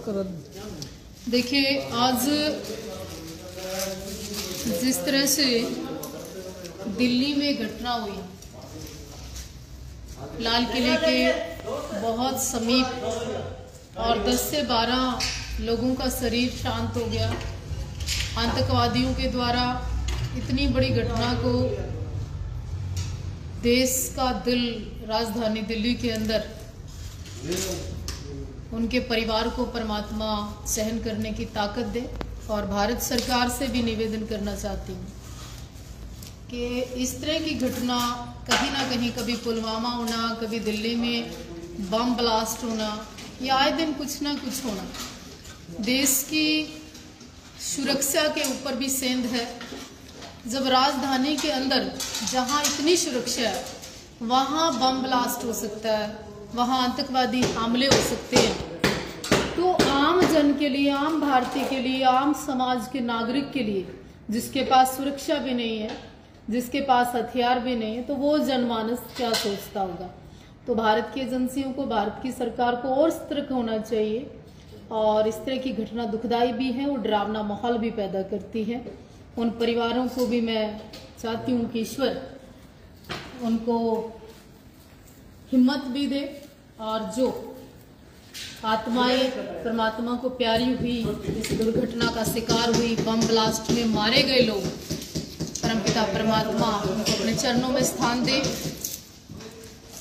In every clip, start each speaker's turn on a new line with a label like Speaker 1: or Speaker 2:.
Speaker 1: देखिए, आज जिस तरह से दिल्ली में घटना हुई, लाल किले के बहुत समीप और 10 से 12 लोगों का शरीर शांत हो गया। आतंकवादियों के द्वारा इतनी बड़ी घटना को देश का दिल, राजधानी दिल्ली के अंदर, उनके परिवार को परमात्मा सहन करने की ताकत दे। और भारत सरकार से भी निवेदन करना चाहती हूँ कि इस तरह की घटना कहीं ना कहीं, कभी पुलवामा होना, कभी दिल्ली में बम ब्लास्ट होना, या आए दिन कुछ ना कुछ होना, देश की सुरक्षा के ऊपर भी सेंध है। जब राजधानी के अंदर जहाँ इतनी सुरक्षा है, वहाँ बम ब्लास्ट हो सकता है, वहाँ आतंकवादी हमले हो सकते हैं, तो आम जन के लिए, आम भारतीय के लिए, आम समाज के नागरिक के लिए, जिसके पास सुरक्षा भी नहीं है, जिसके पास हथियार भी नहीं है, तो वो जनमानस क्या सोचता होगा। तो भारत की एजेंसियों को, भारत की सरकार को और सतर्क होना चाहिए। और इस तरह की घटना दुखदाई भी है और डरावना माहौल भी पैदा करती है। उन परिवारों को भी मैं चाहती हूँ कि ईश्वर उनको हिम्मत भी दे, और जो आत्माएं परमात्मा को प्यारी हुई, इस दुर्घटना का शिकार हुई, बम ब्लास्ट में मारे गए लोग, परमपिता परमात्मा उनको अपने चरणों में स्थान दे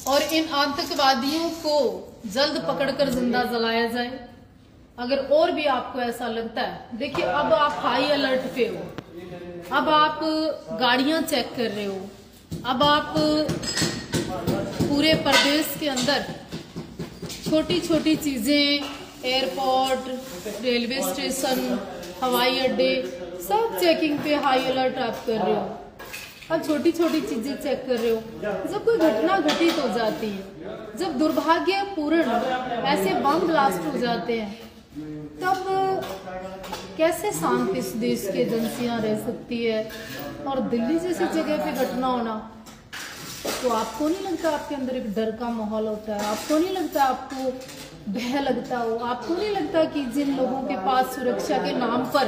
Speaker 1: और इन आतंकवादियों को जल्द पकड़कर जिंदा जलाया जाए। अगर और भी आपको ऐसा लगता है, देखिए, अब आप हाई अलर्ट पे हो, अब आप गाड़ियां चेक कर रहे हो, अब आप पूरे प्रदेश के अंदर छोटी छोटी चीजें, एयरपोर्ट, रेलवे स्टेशन, हवाई अड्डे, सब चेकिंग पे हाई अलर्ट आप कर रहे हो। अब छोटी छोटी चीजें चेक कर रहे हो। जब कोई घटना घटित हो जाती है, जब दुर्भाग्यपूर्ण ऐसे बम ब्लास्ट हो जाते हैं, तब कैसे शांत इस देश की एजेंसियां रह सकती है। और दिल्ली जैसी जगह पे घटना होना, तो आपको नहीं लगता आपके अंदर एक डर का माहौल होता है? आपको नहीं लगता आपको भय लगता हो? आपको नहीं लगता कि जिन लोगों के पास सुरक्षा के नाम पर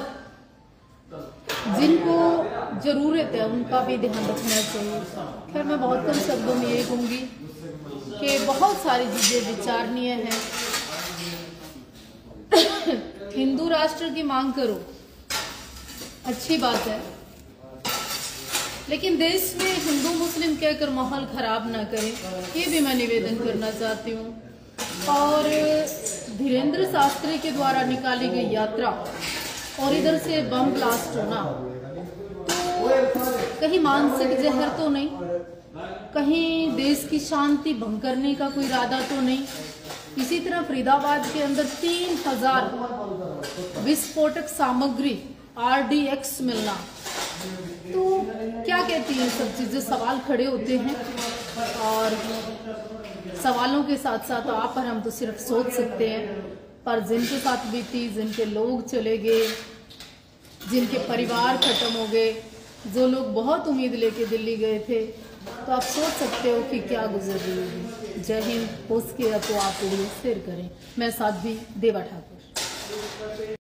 Speaker 1: जिनको जरूरत है, उनका भी ध्यान रखना चाहिए। खैर, मैं बहुत कम शब्दों में यही कहूँगी कि बहुत सारी चीजें विचारणीय हैं। हिंदू राष्ट्र की मांग करो, अच्छी बात है, लेकिन देश में हिंदू मुस्लिम कहकर माहौल खराब ना करें, ये भी मैं निवेदन करना चाहती हूँ। और धीरेन्द्र शास्त्री के द्वारा निकाली गई यात्रा और इधर से बम ब्लास्ट होना, तो कहीं मानसिक जहर तो नहीं, कहीं देश की शांति भंग करने का कोई इरादा तो नहीं। इसी तरह फरीदाबाद के अंदर 3000 विस्फोटक सामग्री RDX मिलना, तो क्या कहती हैं सब चीजें? सवाल खड़े होते हैं, और सवालों के साथ साथ आप और हम तो सिर्फ सोच सकते हैं। पर जिनके साथ बीती, जिनके लोग चले गए, जिनके परिवार खत्म हो गए, जो लोग बहुत उम्मीद लेके दिल्ली गए थे, तो आप सोच सकते हो कि क्या गुजर रही होगी। जय हिंद। हो सके तो आप वीडियो शेयर करें। मैं साध्वी देवा ठाकुर।